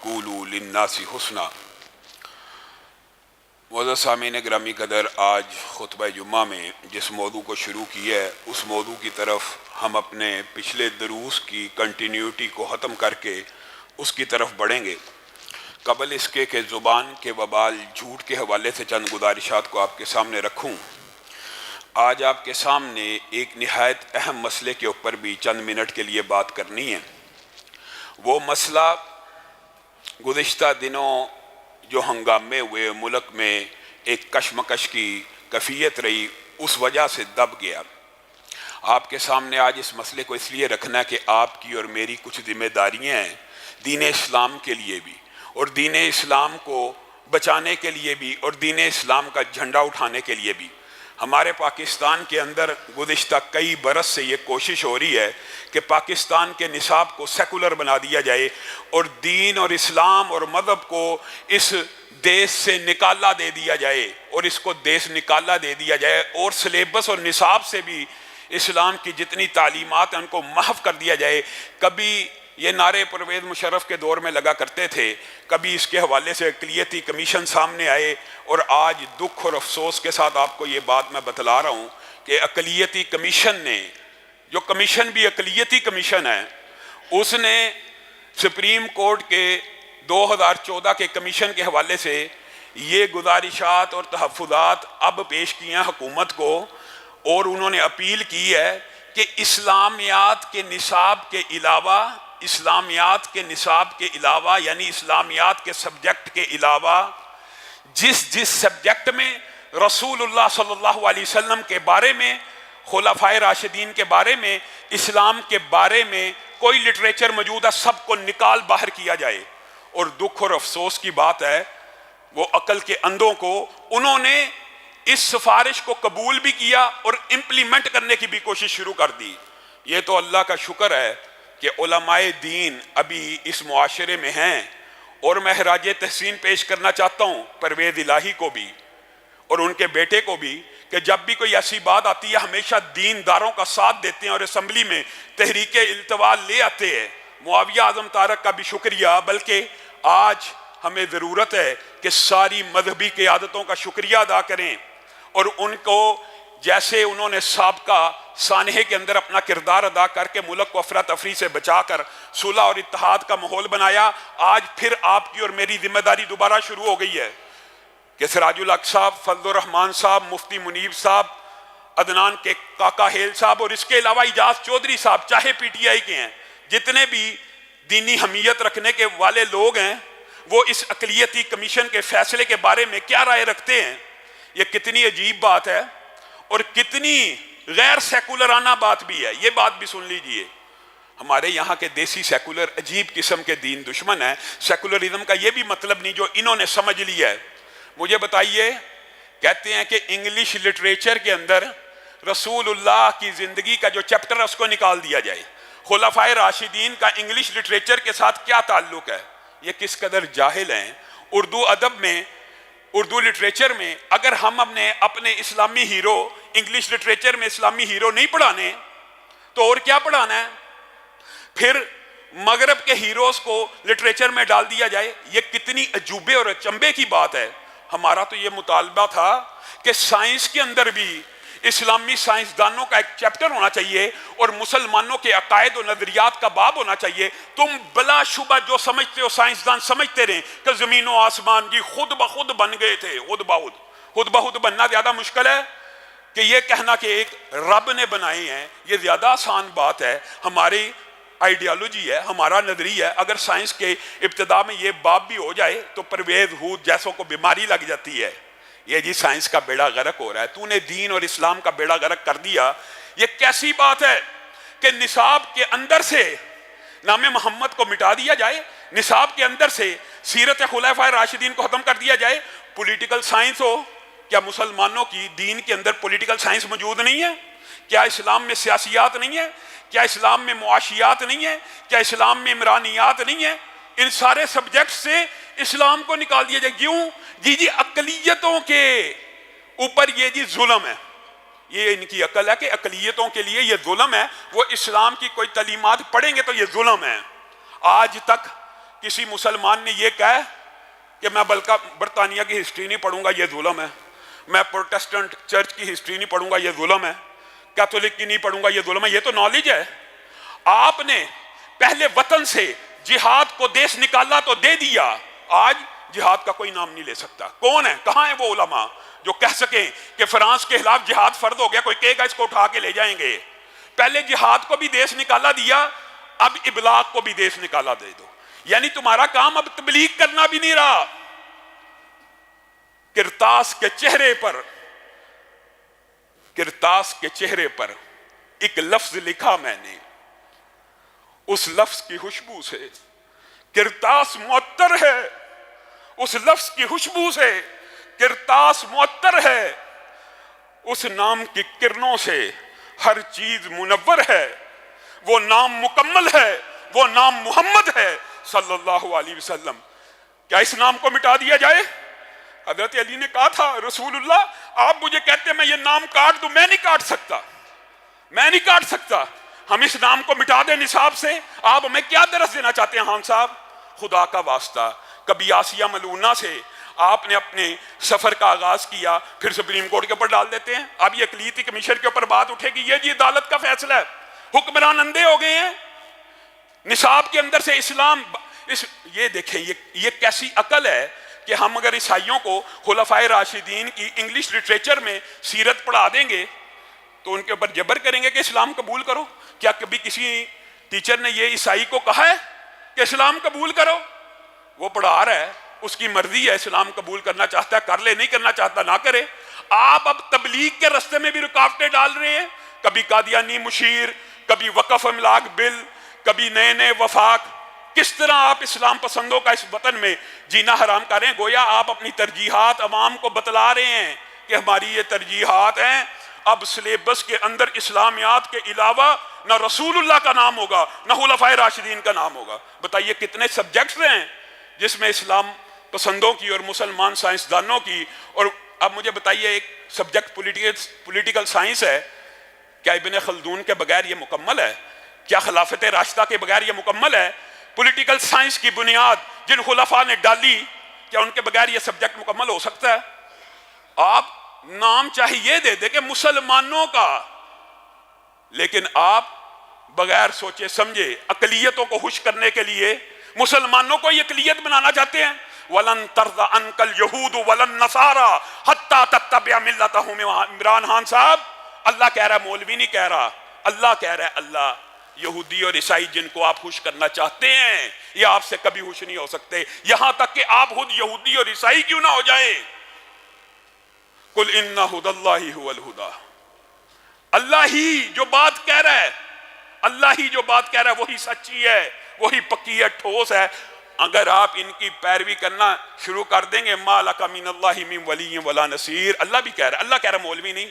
وقولوا للناس حسنا۔ معزز سامعین گرامی قدر، آج خطبہ جمعہ میں جس موضوع کو شروع کیا ہے اس موضوع کی طرف ہم اپنے پچھلے دروس کی کنٹینیوٹی کو ختم کر کے اس کی طرف بڑھیں گے۔ قبل اس کے کہ زبان کے وبال جھوٹ کے حوالے سے چند گزارشات کو آپ کے سامنے رکھوں، آج آپ کے سامنے ایک نہایت اہم مسئلے کے اوپر بھی چند منٹ کے لیے بات کرنی ہے۔ وہ مسئلہ گزشتہ دنوں جو ہنگامے ہوئے، ملک میں ایک کشمکش کی کیفیت رہی، اس وجہ سے دب گیا۔ آپ کے سامنے آج اس مسئلے کو اس لیے رکھنا کہ آپ کی اور میری کچھ ذمہ داریاں ہیں دین اسلام کے لیے بھی، اور دین اسلام کو بچانے کے لیے بھی، اور دین اسلام کا جھنڈا اٹھانے کے لیے بھی۔ ہمارے پاکستان کے اندر گزشتہ کئی برس سے یہ کوشش ہو رہی ہے کہ پاکستان کے نصاب کو سیکولر بنا دیا جائے اور دین اور اسلام اور مذہب کو اس دیش سے نکالا دے دیا جائے، اور اس کو دیش نکالا دے دیا جائے، اور سلیبس اور نصاب سے بھی اسلام کی جتنی تعلیمات ہیں ان کو محو کر دیا جائے۔ کبھی یہ نعرے پرویز مشرف کے دور میں لگا کرتے تھے، کبھی اس کے حوالے سے اقلیتی کمیشن سامنے آئے، اور آج دکھ اور افسوس کے ساتھ آپ کو یہ بات میں بتلا رہا ہوں کہ اقلیتی کمیشن نے، جو کمیشن بھی اقلیتی کمیشن ہے، اس نے سپریم کورٹ کے 2014 کے کمیشن کے حوالے سے یہ گزارشات اور تحفظات اب پیش کیے ہیں حکومت کو، اور انہوں نے اپیل کی ہے کہ اسلامیات کے نصاب کے علاوہ، اسلامیات کے نصاب کے علاوہ یعنی اسلامیات کے سبجیکٹ کے علاوہ جس سبجیکٹ میں رسول اللہ صلی اللہ علیہ وسلم کے بارے میں، خلفائے راشدین کے بارے میں، اسلام کے بارے میں کوئی لٹریچر موجود ہے، سب کو نکال باہر کیا جائے۔ اور دکھ اور افسوس کی بات ہے، وہ عقل کے اندھوں کو انہوں نے اس سفارش کو قبول بھی کیا اور امپلیمنٹ کرنے کی بھی کوشش شروع کر دی۔ یہ تو اللہ کا شکر ہے کہ علماء دین ابھی اس معاشرے میں ہیں، اور میں خراج تحسین پیش کرنا چاہتا ہوں پرویز الہی کو بھی اور ان کے بیٹے کو بھی، کہ جب بھی کوئی ایسی بات آتی ہے ہمیشہ دینداروں کا ساتھ دیتے ہیں اور اسمبلی میں تحریک التوا لے آتے ہیں۔ معاویہ اعظم طارق کا بھی شکریہ، بلکہ آج ہمیں ضرورت ہے کہ ساری مذہبی قیادتوں کا شکریہ ادا کریں، اور ان کو جیسے انہوں نے سابقہ سانحے کے اندر اپنا کردار ادا کر کے ملک کو افراتفری سے بچا کر صلح اور اتحاد کا ماحول بنایا، آج پھر آپ کی اور میری ذمہ داری دوبارہ شروع ہو گئی ہے کہ سراج الحق صاحب، فضل الرحمان صاحب، مفتی منیب صاحب، عدنان کے کاکا ہیل صاحب، اور اس کے علاوہ اجاز چودھری صاحب، چاہے پی ٹی آئی کے ہیں، جتنے بھی دینی حمیت رکھنے کے والے لوگ ہیں، وہ اس اقلیتی کمیشن کے فیصلے کے بارے میں کیا رائے رکھتے ہیں۔ یہ کتنی عجیب بات ہے اور کتنی غیر سیکولرانہ بات بھی ہے، یہ بات بھی سن لیجئے۔ ہمارے یہاں کے دیسی سیکولر عجیب قسم کے دین دشمن ہیں۔ سیکولرزم کا یہ بھی مطلب نہیں جو انہوں نے سمجھ لیا ہے۔ مجھے بتائیے، کہتے ہیں کہ انگلش لٹریچر کے اندر رسول اللہ کی زندگی کا جو چیپٹر ہے اس کو نکال دیا جائے۔ خلفائے راشدین کا انگلش لٹریچر کے ساتھ کیا تعلق ہے؟ یہ کس قدر جاہل ہیں۔ اردو ادب میں، اردو لٹریچر میں اگر ہم اپنے اسلامی ہیرو انگلش لٹریچر میں اسلامی ہیرو نہیں پڑھانے تو اور کیا پڑھانا ہے؟ پھر مغرب کے ہیروز کو لٹریچر میں ڈال دیا جائے۔ یہ کتنی عجوبے اور اچنبے کی بات ہے۔ ہمارا تو یہ مطالبہ تھا کہ سائنس کے اندر بھی اسلامی سائنسدانوں کا ایک چیپٹر ہونا چاہیے اور مسلمانوں کے عقائد و نظریات کا باب ہونا چاہیے۔ تم بلا شبہ جو سمجھتے ہو سائنسدان سمجھتے رہیں کہ زمین و آسمان کی خود بخود بن گئے تھے۔ خود بخود بننا زیادہ مشکل ہے کہ یہ کہنا کہ ایک رب نے بنائے ہیں، یہ زیادہ آسان بات ہے۔ ہماری آئیڈیالوجی ہے، ہمارا نظریہ ہے۔ اگر سائنس کے ابتدا میں یہ باب بھی ہو جائے تو پرویز ہود جیسوں کو بیماری لگ جاتی ہے۔ یہ جی سائنس کا بیڑا غرق ہو رہا ہے، تو نے دین اور اسلام کا بیڑا غرق کر دیا۔ یہ کیسی بات ہے کہ نصاب کے اندر سے نام محمد کو مٹا دیا جائے، نصاب کے اندر سے سیرت خلفائے راشدین کو ختم کر دیا جائے۔ پولیٹیکل سائنس ہو، کیا مسلمانوں کی دین کے اندر پولیٹیکل سائنس موجود نہیں ہے؟ کیا اسلام میں سیاسیات نہیں ہے؟ کیا اسلام میں معاشیات نہیں ہے؟ کیا اسلام میں عمرانیات نہیں ہے؟ ان سارے سبجیکٹ سے اسلام کو نکال دیا جائے۔ کیوں؟ جی اقلیتوں کے اوپر یہ جی ظلم ہے، یہ ان کی عقل ہے کہ اقلیتوں کے لیے یہ ظلم ہے۔ وہ اسلام کی کوئی تعلیمات پڑھیں گے تو یہ ظلم ہے۔ آج تک کسی مسلمان نے یہ کہا کہ میں بلکہ برطانیہ کی ہسٹری نہیں پڑھوں گا، یہ ظلم ہے، میں پروٹسٹنٹ چرچ کی ہسٹری نہیں پڑھوں گا، یہ ظلم ہے، کیتھولک کی نہیں پڑھوں گا، یہ ظلم ہے؟ یہ تو نالج ہے۔ آپ نے پہلے وطن سے جہاد کو دیس نکالا تو دے دیا، آج جہاد کا کوئی نام نہیں لے سکتا۔ کون ہے، کہاں ہیں وہ علماء جو کہہ سکیں کہ فرانس کے خلاف جہاد فرض ہو گیا؟ کوئی کہے گا اس کو اٹھا کے لے جائیں گے۔ پہلے جہاد کو بھی دیس نکالا دیا، اب ابلاغ کو بھی دیس نکالا دے دو، یعنی تمہارا کام اب تبلیغ کرنا بھی نہیں رہا۔ کرتاس کے چہرے پر ایک لفظ لکھا میں نے، اس لفظ کی خوشبو سے کرتاس معطر ہے، اس لفظ کی خوشبو سے کرتاس معطر ہے، اس نام کی کرنوں سے ہر چیز منور ہے، وہ نام مکمل ہے، وہ نام محمد ہے صلی اللہ علیہ وسلم۔ کیا اس نام کو مٹا دیا جائے؟ حضرت علی نے کہا تھا رسول اللہ آپ مجھے کہتے ہیں میں یہ نام کاٹ دوں، میں نہیں کاٹ سکتا، ہم اس نام کو مٹا دیں نصاب سے۔ آپ ہمیں کیا درس دینا چاہتے ہیں خان صاحب؟ خدا کا واسطہ، کبھی آسیہ ملونہ سے آپ نے اپنے سفر کا آغاز کیا، پھر سپریم کورٹ کے اوپر ڈال دیتے ہیں۔ اب یہ اقلیتی کمیشن کے اوپر بات اٹھے گی، یہ جی عدالت کا فیصلہ ہے، حکمران اندھے ہو گئے ہیں، نصاب کے اندر سے اسلام یہ دیکھیں یہ کیسی عقل ہے کہ ہم اگر عیسائیوں کو خلفائے راشدین کی انگلش لٹریچر میں سیرت پڑھا دیں گے تو ان کے اوپر جبر کریں گے کہ اسلام قبول کرو۔ کیا کبھی کسی ٹیچر نے یہ عیسائی کو کہا ہے کہ اسلام قبول کرو؟ وہ پڑھا رہا ہے، اس کی مرضی ہے، اسلام قبول کرنا چاہتا ہے کر لے، نہیں کرنا چاہتا نہ کرے۔ آپ اب تبلیغ کے رستے میں بھی رکاوٹیں ڈال رہے ہیں، کبھی قادیانی مشیر، کبھی وقف املاک بل، کبھی نئے نئے وفاق۔ کس طرح آپ اسلام پسندوں کا اس وطن میں جینا حرام کر رہے ہیں؟ گویا آپ اپنی ترجیحات عوام کو بتلا رہے ہیں کہ ہماری یہ ترجیحات ہیں۔ اب سلیبس کے اندر اسلامیات کے علاوہ نہ رسول اللہ کا نام ہوگا، نہ خلفائے راشدین کا نام ہوگا۔ بتائیے کتنے سبجیکٹس ہیں جس میں اسلام پسندوں کی اور مسلمان سائنسدانوں کی۔ اور اب مجھے بتائیے ایک سبجیکٹ پولیٹیکل سائنس ہے، کیا ابن خلدون کے بغیر یہ مکمل ہے؟ کیا خلافت راشدہ کے بغیر یہ مکمل ہے؟ پولیٹیکل سائنس کی بنیاد جن خلفاء نے ڈالی، کیا ان کے بغیر یہ سبجیکٹ مکمل ہو سکتا ہے؟ آپ نام چاہیے دے دے کہ مسلمانوں کا، لیکن آپ بغیر سوچے سمجھے اقلیتوں کو خوش کرنے کے لیے مسلمانوں کو یہ اقلیت بنانا چاہتے ہیں۔ وَلَن تَرْضَ عَنْكَ الْيَهُودُ وَلَا النَّصَارَىٰ حَتَّىٰ تَتَّبِعَ مِلَّتَهُمْ۔ عمران خان صاحب، اللہ کہہ رہا ہے، مولوی نہیں کہہ رہا، اللہ کہہ رہا ہے۔ اللہ، یہودی اور عیسائی جن کو آپ خوش کرنا چاہتے ہیں یہ آپ سے کبھی خوش نہیں ہو سکتے، یہاں تک کہ آپ خود یہودی اور عیسائی کیوں نہ ہو جائیں۔ قُلْ إِنَّ هُدَى اللَّهِ هُوَ الْهُدَىٰ۔ اللہ ہی جو بات کہہ رہا ہے، اللہ ہی جو بات کہہ رہا ہے وہی سچی ہے، وہی پکی ہے، ٹھوس ہے۔ اگر آپ ان کی پیروی کرنا شروع کر دیں گے، مَا لَكَ مِنَ اللَّهِ مِن وَلِيٍّ وَلَا نَصِيرٍ، اللہ بھی کہہ رہا ہے، اللہ کہہ رہا ہے مولوی نہیں،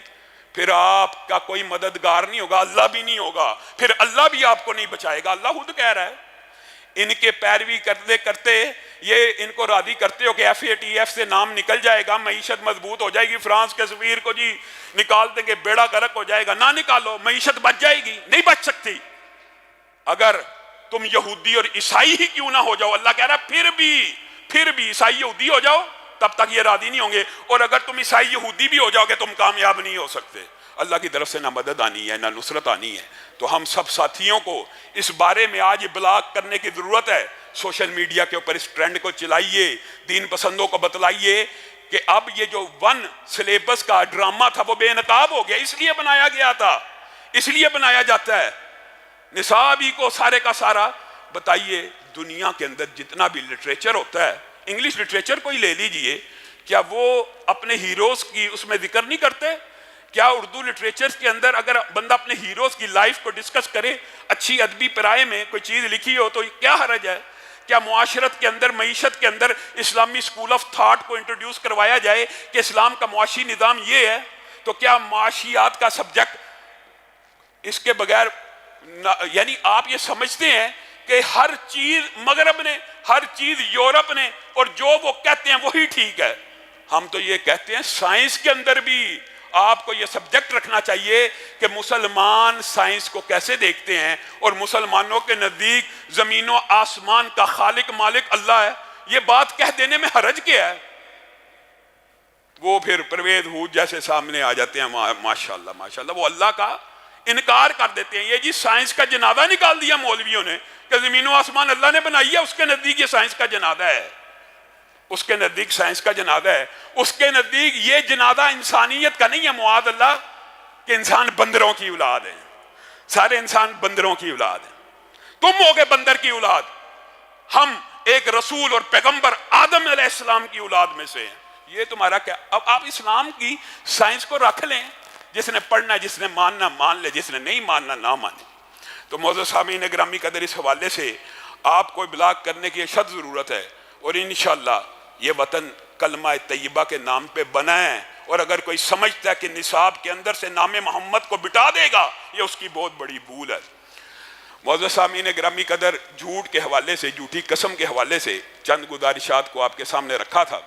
پھر آپ کا کوئی مددگار نہیں ہوگا، اللہ بھی نہیں ہوگا، پھر اللہ بھی آپ کو نہیں بچائے گا، اللہ خود کہہ رہا ہے۔ ان کے پیروی کرتے کرتے یہ ان کو راضی کرتے ہو کہ FATF سے نام نکل جائے گا، معیشت مضبوط ہو جائے گی، فرانس کے سفیر کو جی نکال دیں گے، بیڑا غرق ہو جائے گا۔ نہ نکالو، معیشت بچ جائے گی، نہیں بچ سکتی۔ اگر تم یہودی اور عیسائی ہی کیوں نہ ہو جاؤ، اللہ کہہ رہا ہے پھر بھی عیسائی یہودی ہو جاؤ، تب تک یہ راضی نہیں ہوں گے، اور اگر تم عیسائی یہودی بھی ہو جاؤ گے تم کامیاب نہیں ہو سکتے۔ اللہ کی طرف سے نہ مدد آنی ہے نہ نصرت آنی ہے۔ تو ہم سب ساتھیوں کو اس بارے میں آج ابلاغ کرنے کی ضرورت ہے۔ سوشل میڈیا کے اوپر اس ٹرینڈ کو چلائیے، دین پسندوں کو بتلائیے کہ اب یہ جو سلیبس کا ڈرامہ تھا وہ بے نقاب ہو گیا، اس لیے بنایا گیا تھا، اس لیے بنایا جاتا ہے۔ نصاب ہی کو سارے کا سارا بتائیے، دنیا کے اندر جتنا بھی لٹریچر ہوتا ہے، انگلش لٹریچر کو ہی لے لیجئے، کیا وہ اپنے ہیروز کی اس میں ذکر نہیں کرتے؟ کیا اردو لٹریچر کے اندر اگر بندہ اپنے ہیروز کی لائف کو ڈسکس کرے، اچھی ادبی پرائے میں کوئی چیز لکھی ہو تو کیا حرج ہے؟ کیا معاشرت کے اندر، معیشت کے اندر اسلامی اسکول آف تھاٹ کو انٹروڈیوس کروایا جائے کہ اسلام کا معاشی نظام یہ ہے؟ تو کیا معاشیات کا سبجیکٹ اس کے بغیر، یعنی آپ یہ سمجھتے ہیں کہ ہر چیز مغرب نے، ہر چیز یورپ نے، اور جو وہ کہتے ہیں وہی ٹھیک ہے؟ ہم تو یہ کہتے ہیں سائنس کے اندر بھی آپ کو یہ سبجیکٹ رکھنا چاہیے کہ مسلمان سائنس کو کیسے دیکھتے ہیں، اور مسلمانوں کے نزدیک زمین و آسمان کا خالق مالک اللہ ہے۔ یہ بات کہہ دینے میں حرج کیا ہے؟ وہ پھر پرویز ہود جیسے سامنے آ جاتے ہیں، ماشاءاللہ ماشاءاللہ، وہ اللہ کا انکار کر دیتے ہیں۔ یہ جی سائنس کا جنازہ نکال دیا مولویوں نے کہ زمین و آسمان اللہ نے بنائی ہے، اس کے نزدیک یہ سائنس کا جنازہ ہے، اس کے نزدیک سائنس کا جنازہ ہے، اس کے نزدیک یہ جنازہ انسانیت کا نہیں ہے، معاذ اللہ، کہ انسان بندروں کی اولاد ہیں، سارے انسان بندروں کی اولاد ہیں، تم ہو گے بندر کی اولاد، ہم ایک رسول اور پیغمبر آدم علیہ السلام کی اولاد میں سے ہیں۔ یہ تمہارا کیا؟ اب آپ اسلام کی سائنس کو رکھ لیں، جس نے پڑھنا جس نے ماننا مان لے، جس نے نہیں ماننا نہ مانے۔ تو معزز سامعین گرامی قدر، اس حوالے سے آپ کو ابلاغ کرنے کی اشد ضرورت ہے، اور انشاءاللہ یہ وطن کلمہ طیبہ کے نام پہ بنا ہے، اور اگر کوئی سمجھتا ہے کہ نصاب کے اندر سے نام محمد کو بٹا دے گا، یہ اس کی بہت بڑی بھول ہے۔ معزز سامعین گرامی قدر، جھوٹ کے حوالے سے، جھوٹی قسم کے حوالے سے چند گزارشات کو آپ کے سامنے رکھا تھا۔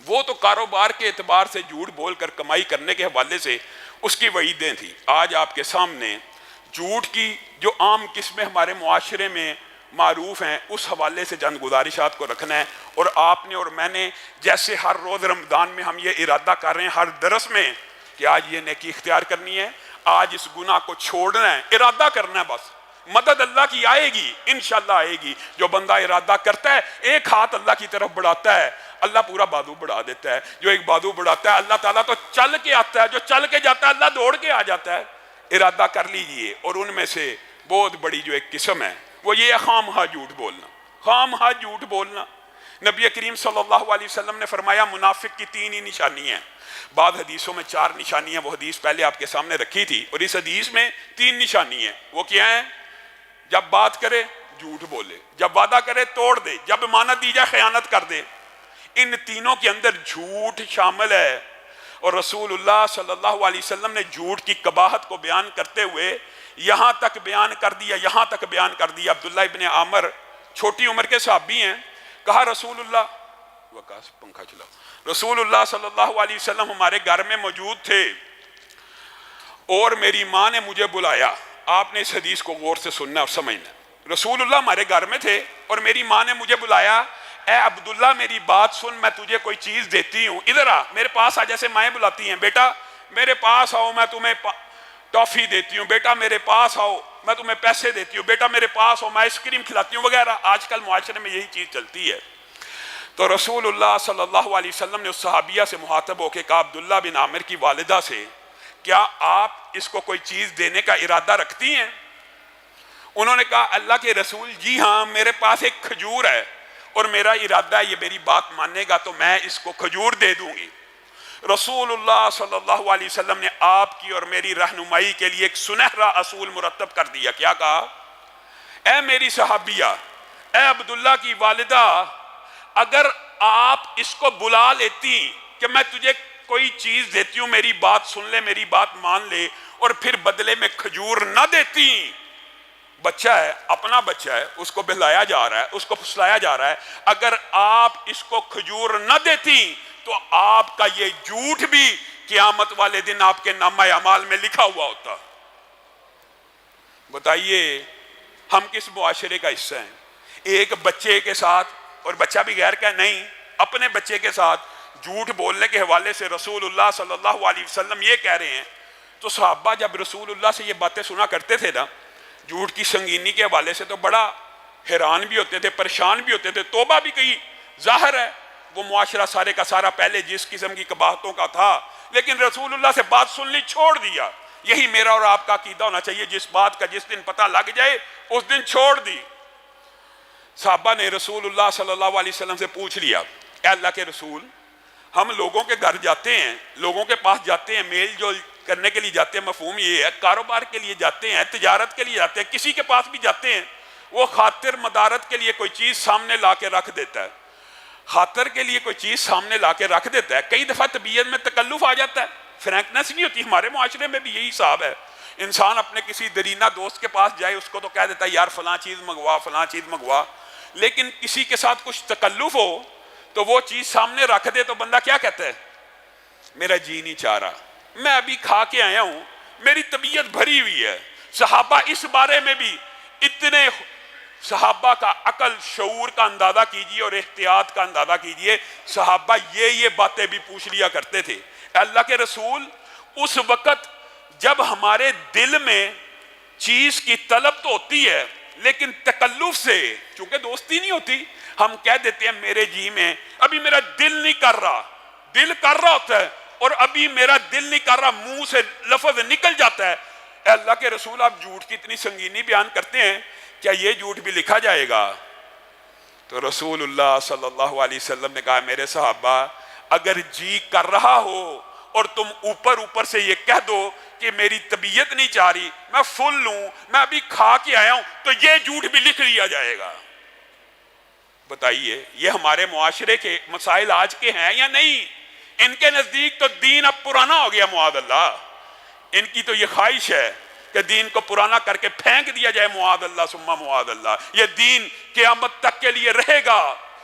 وہ تو کاروبار کے اعتبار سے جھوٹ بول کر کمائی کرنے کے حوالے سے اس کی وعیدیں تھیں۔ آج آپ کے سامنے جھوٹ کی جو عام قسمیں ہمارے معاشرے میں معروف ہیں، اس حوالے سے چند گزارشات کو رکھنا ہے، اور آپ نے اور میں نے جیسے ہر روز رمضان میں ہم یہ ارادہ کر رہے ہیں، ہر درس میں، کہ آج یہ نیکی اختیار کرنی ہے، آج اس گناہ کو چھوڑنا ہے، ارادہ کرنا ہے بس۔ مدد اللہ کی آئے گی، انشاءاللہ آئے گی۔ جو بندہ ارادہ کرتا ہے، ایک ہاتھ اللہ کی طرف بڑھاتا ہے، اللہ پورا بازو بڑھا دیتا ہے۔ جو ایک بازو بڑھاتا ہے، اللہ تعالیٰ تو چل کے آتا ہے، جو چل کے جاتا ہے اللہ دوڑ کے آ جاتا ہے۔ ارادہ کر لیجئے۔ اور ان میں سے بہت بڑی جو ایک قسم ہے وہ یہ ہے خام خواہ جھوٹ بولنا، خام خواہ جھوٹ بولنا۔ نبی کریم صلی اللہ علیہ وسلم نے فرمایا منافق کی 3 ہی نشانی ہیں، بعض حدیثوں میں 4 نشانیاں، وہ حدیث پہلے آپ کے سامنے رکھی تھی، اور اس حدیث میں 3 نشانی ہیں۔ وہ کیا ہیں؟ جب بات کرے جھوٹ بولے، جب وعدہ کرے توڑ دے، جب امانت دی جائے خیانت کر دے۔ ان تینوں کے اندر جھوٹ شامل ہے، اور رسول اللہ صلی اللہ علیہ وسلم نے جھوٹ کی قباحت کو بیان کرتے ہوئے یہاں تک بیان کر دیا۔ عبداللہ ابن عامر چھوٹی عمر کے صحابی ہیں، کہا رسول اللہ پنکھا چلاؤ، رسول اللہ صلی اللہ علیہ وسلم ہمارے گھر میں موجود تھے اور میری ماں نے مجھے بلایا۔ آپ نے اس حدیث کو غور سے سننا اور سمجھنا۔ رسول اللہ ہمارے گھر میں تھے اور میری ماں نے مجھے بلایا، اے عبداللہ میری بات سن، میں تجھے کوئی چیز دیتی ہوں، ادھر آ، میرے پاس آ، جیسے مائیں بلاتی ہیں، بیٹا میرے پاس آؤ میں تمہیں ٹافی دیتی ہوں، بیٹا میرے پاس آؤ میں تمہیں پیسے دیتی ہوں، بیٹا میرے پاس آؤ میں آئس کریم کھلاتی ہوں، وغیرہ۔ آج کل معاشرے میں یہی چیز چلتی ہے۔ تو رسول اللہ صلی اللہ علیہ وسلم نے اس صحابیہ سے مخاطب ہو کے کہا، عبداللہ بن عامر کی والدہ سے، کیا آپ اس کو کوئی چیز دینے کا ارادہ رکھتی ہیں؟ انہوں نے کہا اللہ کے رسول جی ہاں، میرے پاس ایک کھجور ہے اور میرا ارادہ ہے یہ میری بات ماننے گا تو میں اس کو کھجور دے دوں گی۔ رسول اللہ صلی اللہ علیہ وسلم نے آپ کی اور میری رہنمائی کے لیے ایک سنہرا اصول مرتب کر دیا۔ کیا کہا؟ اے میری صحابیہ، اے عبداللہ کی والدہ، اگر آپ اس کو بلا لیتی کہ میں تجھے کوئی چیز دیتی ہوں، میری بات سن لے، میری بات مان لے، اور پھر بدلے میں کھجور نہ دیتی، بچہ ہے، اپنا بچہ ہے، اس کو بہلایا جا رہا ہے، اس کو پھسلایا جا رہا ہے، اگر آپ اس کو کھجور نہ دیتی تو آپ کا یہ جھوٹ بھی قیامت والے دن آپ کے نامہ اعمال میں لکھا ہوا ہوتا۔ بتائیے ہم کس معاشرے کا حصہ ہیں؟ ایک بچے کے ساتھ، اور بچہ بھی غیر کا نہیں، اپنے بچے کے ساتھ جھوٹ بولنے کے حوالے سے رسول اللہ صلی اللہ علیہ وسلم یہ کہہ رہے ہیں۔ تو صحابہ جب رسول اللہ سے یہ باتیں سنا کرتے تھے نا، جھوٹ کی سنگینی کے حوالے سے، تو بڑا حیران بھی ہوتے تھے، پریشان بھی ہوتے تھے، توبہ بھی کی۔ ظاہر ہے وہ معاشرہ سارے کا سارا پہلے جس قسم کی قباحتوں کا تھا، لیکن رسول اللہ سے بات سن لی، چھوڑ دیا۔ یہی میرا اور آپ کا عقیدہ ہونا چاہیے، جس بات کا جس دن پتہ لگ جائے اس دن چھوڑ دی۔ صحابہ نے رسول اللہ صلی اللہ علیہ وسلم سے پوچھ لیا، اے اللہ کے رسول، ہم لوگوں کے گھر جاتے ہیں، لوگوں کے پاس جاتے ہیں، میل جول کرنے کے لیے جاتے ہیں، مفہوم یہ ہے کاروبار کے لیے جاتے ہیں، تجارت کے لیے جاتے ہیں، کسی کے پاس بھی جاتے ہیں، وہ خاطر مدارت کے لیے کوئی چیز سامنے لا کے رکھ دیتا ہے، خاطر کے لیے کوئی چیز سامنے لا کے رکھ دیتا ہے۔ کئی دفعہ طبیعت میں تکلف آ جاتا ہے، فرینکنس نہیں ہوتی۔ ہمارے معاشرے میں بھی یہی حساب ہے، انسان اپنے کسی درینہ دوست کے پاس جائے، اس کو تو کہہ دیتا ہے یار فلاں چیز منگوا، فلاں چیز منگوا، لیکن کسی کے ساتھ کچھ تکلف ہو تو وہ چیز سامنے رکھ دے تو بندہ کیا کہتا ہے؟ میرا جی نہیں چاہ رہا، میں ابھی کھا کے آیا ہوں, میری طبیعت بھری ہوئی ہے. صحابہ اس بارے میں بھی اتنے, صحابہ کا عقل شعور کا اندازہ کیجئے اور احتیاط کا اندازہ کیجئے. صحابہ یہ باتیں بھی پوچھ لیا کرتے تھے. اللہ کے رسول, اس وقت جب ہمارے دل میں چیز کی طلب تو ہوتی ہے لیکن تکلف سے, چونکہ دوستی نہیں ہوتی, ہم کہہ دیتے ہیں میرے جی میں ابھی میرا دل نہیں کر رہا. دل کر رہا ہوتا ہے اور ابھی میرا دل نہیں کر رہا, منہ سے لفظ نکل جاتا ہے. اے اللہ کے رسول, آپ جھوٹ کی اتنی سنگینی بیان کرتے ہیں, کیا یہ جھوٹ بھی لکھا جائے گا؟ تو رسول اللہ صلی اللہ علیہ وسلم نے کہا, میرے صحابہ اگر جی کر رہا ہو اور تم اوپر اوپر سے یہ کہہ دو کہ میری طبیعت نہیں چاہ رہی, میں فل ہوں, میں ابھی کھا کے آیا ہوں, تو یہ جھوٹ بھی لکھ لیا جائے گا. بتائیے یہ ہمارے معاشرے کے مسائل آج کے ہیں یا نہیں؟ ان کے نزدیک تو دین اب پرانا ہو گیا معاذ اللہ. ان کی تو یہ خواہش ہے کہ دین کو پرانا کر کے پھینک دیا جائے معاذ اللہ ثم معاذ اللہ. یہ دین قیامت تک کے لیے رہے گا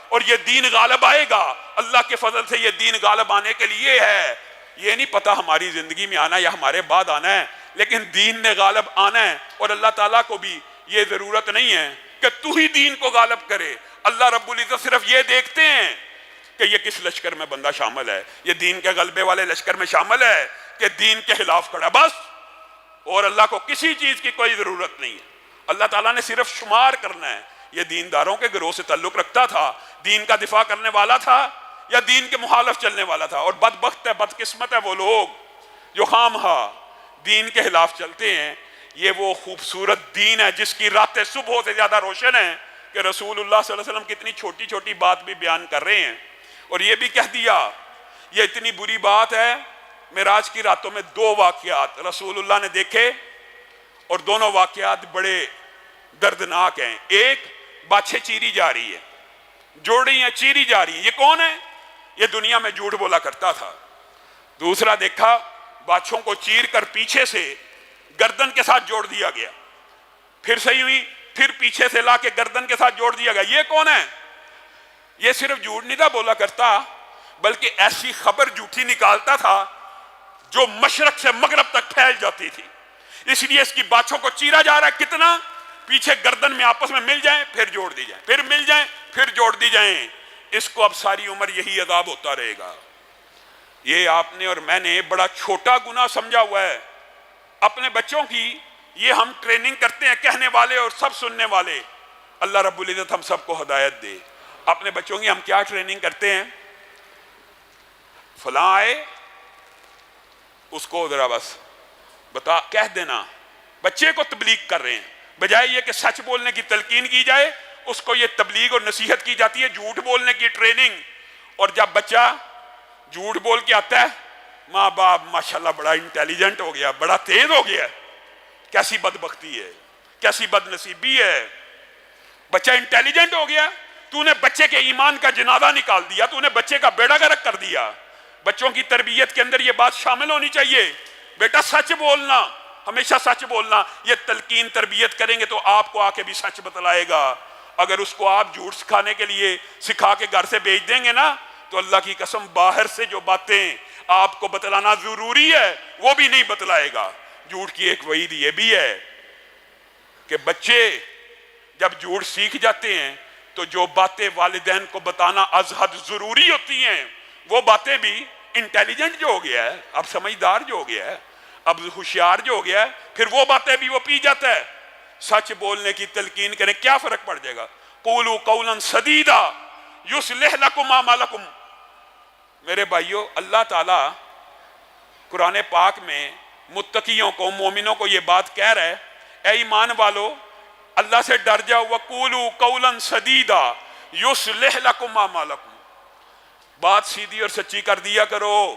اور یہ دین غالب آئے گا. اللہ کے فضل سے یہ دین غالب آنے کے لیے ہے. یہ نہیں پتا ہماری زندگی میں آنا یا ہمارے بعد آنا ہے, لیکن دین نے غالب آنا ہے. اور اللہ تعالیٰ کو بھی یہ ضرورت نہیں ہے کہ تو ہی دین کو غالب کرے. اللہ رب العزت صرف یہ دیکھتے ہیں کہ یہ کس لشکر میں بندہ شامل ہے, یہ دین کے غلبے والے لشکر میں شامل ہے کہ دین کے خلاف کھڑا, بس. اور اللہ کو کسی چیز کی کوئی ضرورت نہیں ہے. اللہ تعالیٰ نے صرف شمار کرنا ہے, یہ دینداروں کے گروہ سے تعلق رکھتا تھا, دین کا دفاع کرنے والا تھا یا دین کے مخالف چلنے والا تھا. اور بدبخت ہے, بدقسمت ہے وہ لوگ جو خواہ دین کے خلاف چلتے ہیں. یہ وہ خوبصورت دین ہے جس کی راتیں صبح سے زیادہ روشن ہیں کہ رسول اللہ صلی اللہ علیہ وسلم کتنی چھوٹی چھوٹی بات بھی بیان کر رہے ہیں. اور یہ بھی کہہ دیا, یہ اتنی بری بات ہے, معراج کی راتوں میں 2 واقعات رسول اللہ نے دیکھے اور دونوں واقعات بڑے دردناک ہیں. ایک, باچھیں چیری جا رہی ہے, جوڑیاں چیری جا رہی ہیں. یہ کون ہے؟ یہ دنیا میں جھوٹ بولا کرتا تھا. دوسرا دیکھا, باچھوں کو چیر کر پیچھے سے گردن کے ساتھ جوڑ دیا گیا, پھر صحیح ہوئی, پھر پیچھے سے لا کے گردن کے ساتھ جوڑ دیا گیا. یہ کون ہے؟ یہ صرف جھوٹ نہیں تھا بولا کرتا, بلکہ ایسی خبر جھوٹی نکالتا تھا جو مشرق سے مغرب تک پھیل جاتی تھی. اس لیے اس کی باچھوں کو چیرا جا رہا ہے. کتنا؟ پیچھے گردن میں آپس میں مل جائیں, پھر جوڑ دی جائیں, پھر مل جائیں, پھر جوڑ دی جائیں. اس کو اب ساری عمر یہی عذاب ہوتا رہے گا. یہ آپ نے اور میں نے بڑا چھوٹا گناہ سمجھا ہوا ہے اپنے بچوں کی. یہ ہم ٹریننگ کرتے ہیں, کہنے والے اور سب سننے والے. اللہ رب العزت ہم سب کو ہدایت دے. اپنے بچوں کی ہم کیا ٹریننگ کرتے ہیں؟ فلاں آئے, اس کو ذرا بس بتا کہہ دینا. بچے کو تبلیغ کر رہے ہیں, بجائے یہ کہ سچ بولنے کی تلقین کی جائے, اس کو یہ تبلیغ اور نصیحت کی جاتی ہے, جھوٹ بولنے کی ٹریننگ. اور جب بچہ جھوٹ بول کے آتا ہے, ماں باپ ماشاءاللہ بڑا انٹیلیجنٹ ہو گیا, بڑا تیز ہو گیا. کیسی بدبختی ہے, کیسی بد نصیبی ہے. بچہ انٹیلیجنٹ ہو گیا, تو نے بچے کے ایمان کا جنازہ نکال دیا, تو نے بچے کا بیڑا گرک کر دیا. بچوں کی تربیت کے اندر یہ بات شامل ہونی چاہیے, بیٹا سچ بولنا, ہمیشہ سچ بولنا. یہ تلقین تربیت کریں گے تو آپ کو آ کے بھی سچ بتلائے گا. اگر اس کو آپ جھوٹ سکھانے کے لیے سکھا کے گھر سے بھیج دیں گے نا, تو اللہ کی قسم باہر سے جو باتیں آپ کو بتلانا ضروری ہے وہ بھی نہیں بتلائے گا. جھوٹ کی ایک وعید یہ بھی ہے کہ بچے جب جھوٹ سیکھ جاتے ہیں تو جو باتیں والدین کو بتانا از حد ضروری ہوتی ہیں, وہ باتیں بھی انٹیلیجنٹ جو ہو گیا ہے, اب سمجھدار جو ہو گیا ہے, اب ہوشیار جو ہو گیا ہے, پھر وہ باتیں بھی وہ پی جاتا ہے. سچ بولنے کی تلقین کریں, کیا فرق پڑ جائے گا؟ قولوا قولا سدیدا یصلح لکم اعمالکم. میرے بھائیو, اللہ تعالیٰ قرآن پاک میں متقیوں کو, مومنوں کو یہ بات کہہ رہا ہے, اے ایمان والو اللہ سے ڈر جاؤ. وقولوا قولا سدیدا یصلح لکم اعمالکم. بات سیدھی اور سچی کر دیا کرو.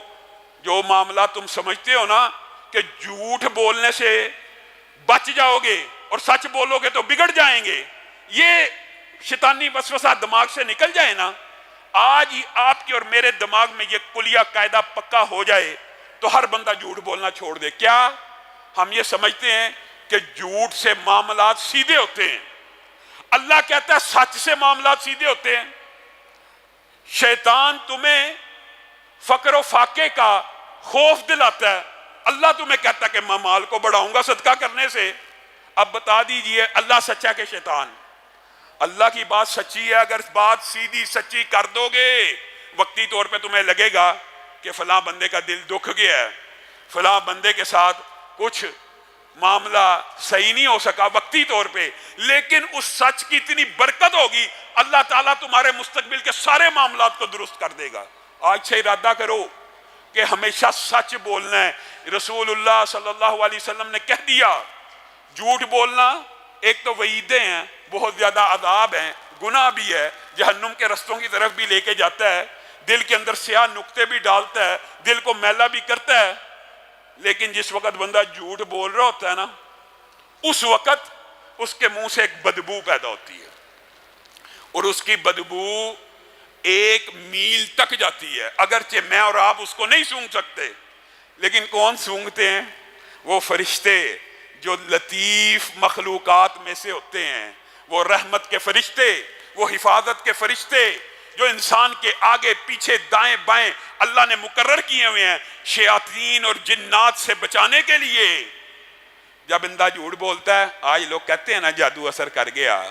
جو معاملہ تم سمجھتے ہو نا کہ جھوٹ بولنے سے بچ جاؤ گے اور سچ بولو گے تو بگڑ جائیں گے, یہ شیطانی وسوسہ دماغ سے نکل جائے نا, آج ہی آپ کی اور میرے دماغ میں یہ کلیہ قاعدہ پکا ہو جائے تو ہر بندہ جھوٹ بولنا چھوڑ دے. کیا ہم یہ سمجھتے ہیں کہ جھوٹ سے معاملات سیدھے ہوتے ہیں؟ اللہ کہتا ہے سچ سے معاملات سیدھے ہوتے ہیں. شیطان تمہیں فقر و فاقے کا خوف دلاتا ہے, اللہ تمہیں کہتا کہ میں مال کو بڑھاؤں گا صدقہ کرنے سے. اب بتا دیجئے اللہ سچا کہ شیطان؟ اللہ کی بات سچی ہے. اگر بات سیدھی سچی کر دو گے وقتی طور پہ تمہیں لگے گا کہ فلاں بندے کا دل دکھ گیا ہے, فلاں بندے کے ساتھ کچھ معاملہ صحیح نہیں ہو سکا وقتی طور پہ, لیکن اس سچ کی اتنی برکت ہوگی اللہ تعالیٰ تمہارے مستقبل کے سارے معاملات کو درست کر دے گا. آج سے ارادہ کرو کہ ہمیشہ سچ بولنا ہے. رسول اللہ صلی اللہ علیہ وسلم نے کہہ دیا جھوٹ بولنا ایک تو وعیدیں ہیں, بہت زیادہ عذاب ہیں, گناہ بھی ہے, جہنم کے رستوں کی طرف بھی لے کے جاتا ہے, دل کے اندر سیاہ نقطے بھی ڈالتا ہے, دل کو میلا بھی کرتا ہے. لیکن جس وقت بندہ جھوٹ بول رہا ہوتا ہے نا, اس وقت اس کے منہ سے ایک بدبو پیدا ہوتی ہے, اور اس کی بدبو 1 میل تک جاتی ہے. اگرچہ میں اور آپ اس کو نہیں سونگھ سکتے, لیکن کون سونگھتے ہیں؟ وہ فرشتے جو لطیف مخلوقات میں سے ہوتے ہیں, وہ رحمت کے فرشتے, وہ حفاظت کے فرشتے جو انسان کے آگے پیچھے دائیں بائیں اللہ نے مقرر کیے ہوئے ہیں شیاطین اور جنات سے بچانے کے لیے. جب بندہ جھوٹ بولتا ہے, آج لوگ کہتے ہیں نا جادو اثر کر گیا,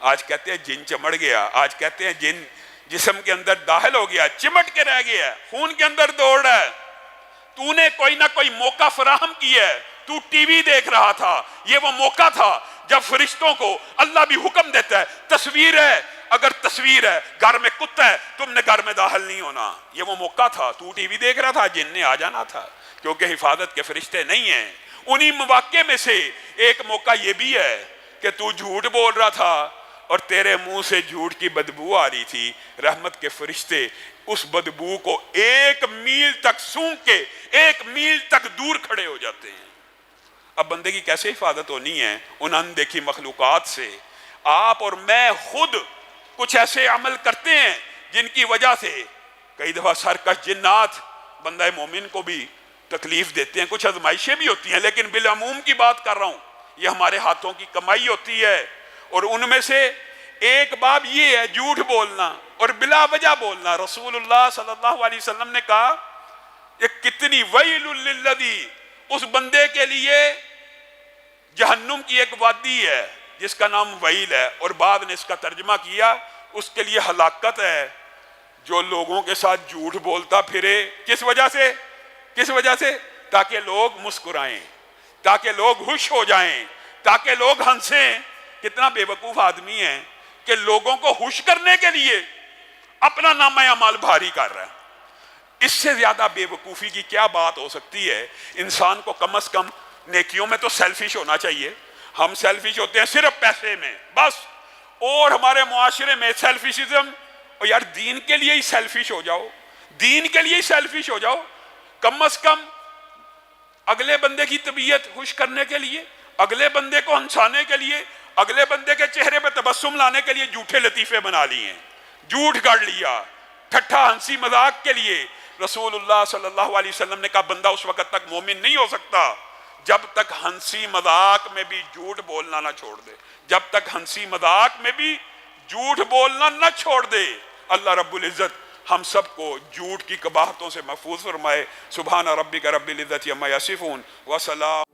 آج کہتے ہیں جن چمڑ گیا, آج کہتے ہیں جن جسم کے اندر داخل ہو گیا, چمٹ کے رہ گیا, خون کے اندر دوڑ رہا ہے. تو نے کوئی نہ کوئی موقع فراہم کیا ہے, تو ٹی وی دیکھ رہا تھا, یہ وہ موقع تھا جب فرشتوں کو اللہ بھی حکم دیتا ہے. تصویر ہے, اگر تصویر ہے, گھر میں کتا ہے, تم نے گھر میں داخل نہیں ہونا. یہ وہ موقع تھا, تو ٹی وی دیکھ رہا تھا, جن نے آ جانا تھا, کیونکہ حفاظت کے فرشتے نہیں ہیں. انہی مواقع میں سے ایک موقع یہ بھی ہے کہ تو جھوٹ بول رہا تھا اور تیرے منہ سے جھوٹ کی بدبو آ رہی تھی. رحمت کے فرشتے اس بدبو کو 1 میل تک سونگھ کے 1 میل تک دور کھڑے ہو جاتے ہیں. اب بندے کی کیسے حفاظت ہونی ہے ان اندیکھی مخلوقات سے؟ آپ اور میں خود کچھ ایسے عمل کرتے ہیں جن کی وجہ سے کئی دفعہ سرکش جنات بندہ مومن کو بھی تکلیف دیتے ہیں. کچھ آزمائشیں بھی ہوتی ہیں, لیکن بالعموم کی بات کر رہا ہوں. یہ ہمارے ہاتھوں کی کمائی ہوتی ہے, اور ان میں سے ایک باب یہ ہے جھوٹ بولنا اور بلا وجہ بولنا. رسول اللہ صلی اللہ علیہ وسلم نے کہا یہ کتنی ویل للذی, اس بندے کے لیے جہنم کی ایک وادی ہے جس کا نام ویل ہے, اور بعد نے اس کا ترجمہ کیا اس کے لیے ہلاکت ہے جو لوگوں کے ساتھ جھوٹ بولتا پھرے. کس وجہ سے؟ کس وجہ سے؟ تاکہ لوگ مسکرائیں, تاکہ لوگ خوش ہو جائیں, تاکہ لوگ ہنسیں. کتنا بے وقوف آدمی ہے کہ لوگوں کو خوش کرنے کے لیے اپنا نامہ اعمال بھاری کر رہا ہے. اس سے زیادہ بے وقوفی کی کیا بات ہو سکتی ہے؟ انسان کو کم از کم نیکیوں میں تو سیلفش ہونا چاہیے. ہم سیلفش ہوتے ہیں صرف پیسے میں بس, اور ہمارے معاشرے میں سیلفشزم. اور یار دین کے لیے ہی سیلفش ہو جاؤ, دین کے لیے ہی سیلفش ہو جاؤ. کم از کم اگلے بندے کی طبیعت خوش کرنے کے لیے, اگلے بندے کو ہنسانے کے لیے, اگلے بندے کے چہرے پہ تبسم لانے کے لیے جھوٹے لطیفے بنا لیے ہیں, جھوٹ گڑ لیا ٹھٹھا ہنسی مذاق کے لیے. رسول اللہ صلی اللہ علیہ وسلم نے کہا بندہ اس وقت تک مومن نہیں ہو سکتا جب تک ہنسی مذاق میں بھی جھوٹ بولنا نہ چھوڑ دے, جب تک ہنسی مذاق میں بھی جھوٹ بولنا نہ چھوڑ دے. اللہ رب العزت ہم سب کو جھوٹ کی قباحتوں سے محفوظ فرمائے. سبحان ربک رب العزت عما یصفون وسلام.